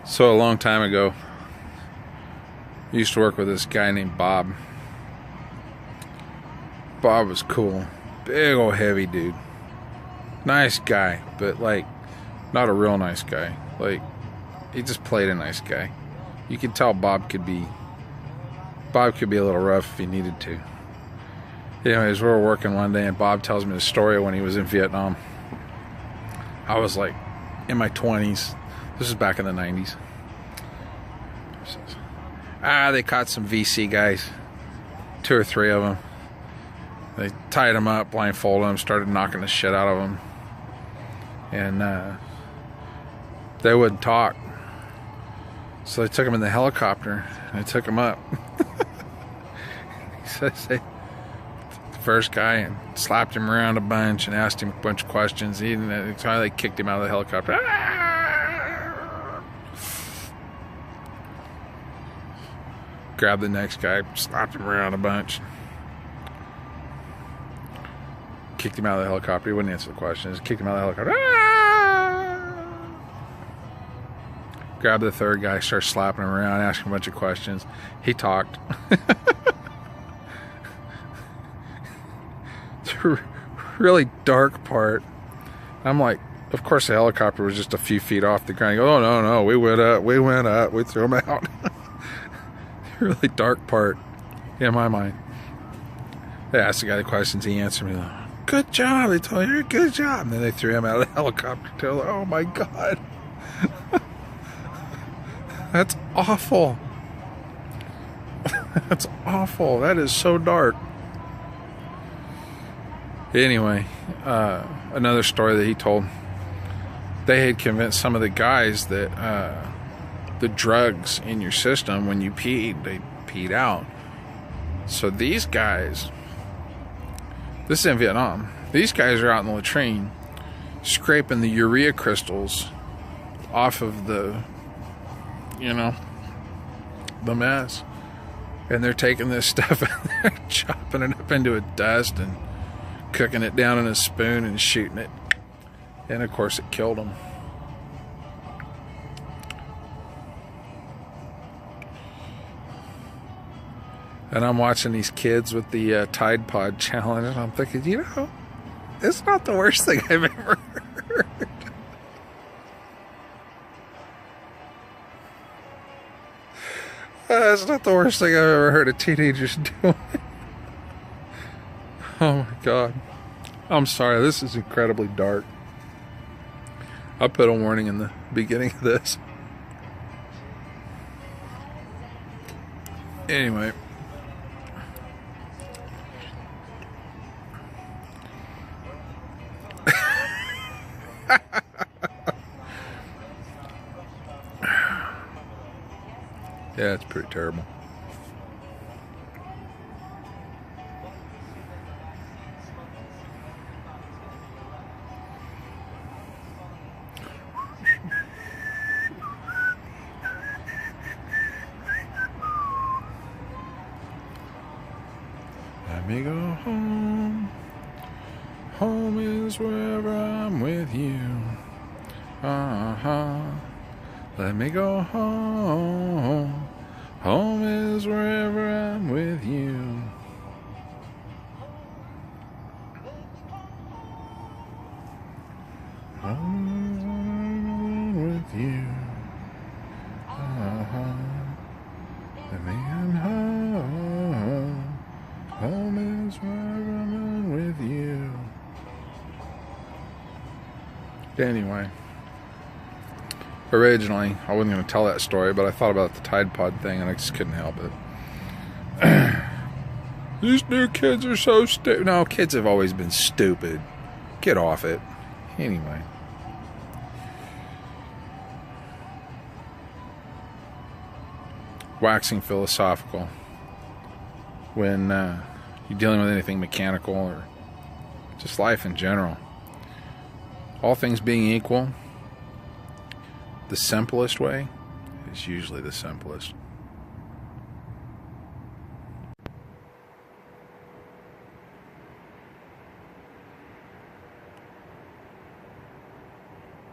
So a long time ago, I used to work with this guy named Bob. Bob was cool. Big old heavy dude. Nice guy, but like not a real nice guy. Like he just played a nice guy. You could tell Bob could be a little rough if he needed to. Anyways, we were working one day and Bob tells me the story when he was in Vietnam. I was like in my 20s. This is back in the 90s. They caught some VC guys. 2 or 3 of them. They tied them up, blindfolded them, started knocking the shit out of them. And they wouldn't talk. So they took them in the helicopter and they took them up. He says the first guy and slapped him around a bunch and asked him a bunch of questions. They kicked him out of the helicopter. Grabbed the next guy, slapped him around a bunch. Kicked him out of the helicopter. He wouldn't answer the questions. Kicked him out of the helicopter. Grabbed the third guy, started slapping him around, asking a bunch of questions. He talked. The really dark part. I'm like, of course the helicopter was just a few feet off the ground. He goes, oh no, we went up, we threw him out. The really dark part in my mind. They asked the guy the questions, he answered me like, good job. They told you, good job. And then they threw him out of the helicopter too. Like, oh my God. That's awful. That's awful. That is so dark. Anyway, another story that he told. They had convinced some of the guys that the drugs in your system, when you peed, they peed out. So these guys, this is in Vietnam, these guys are out in the latrine scraping the urea crystals off of the mess. And they're taking this stuff and they're chopping it up into a dust and cooking it down in a spoon and shooting it. And of course it killed them. And I'm watching these kids with the Tide Pod challenge, and I'm thinking, it's not the worst thing I've ever heard. It's not the worst thing I've ever heard of teenagers doing. Oh my God. I'm sorry, this is incredibly dark. I put a warning in the beginning of this. Anyway. Yeah, it's pretty terrible. Let me go home. Home is wherever I'm with you. Let me go home. Home is wherever I'm with you. Home with you. Let me come home. Home is wherever I'm with you. Anyway. Originally, I wasn't going to tell that story, but I thought about the Tide Pod thing and I just couldn't help it. These new kids are so stupid. No, kids have always been stupid. Get off it. Anyway. Waxing philosophical when you're dealing with anything mechanical or just life in general. All things being equal, the simplest way is usually the simplest.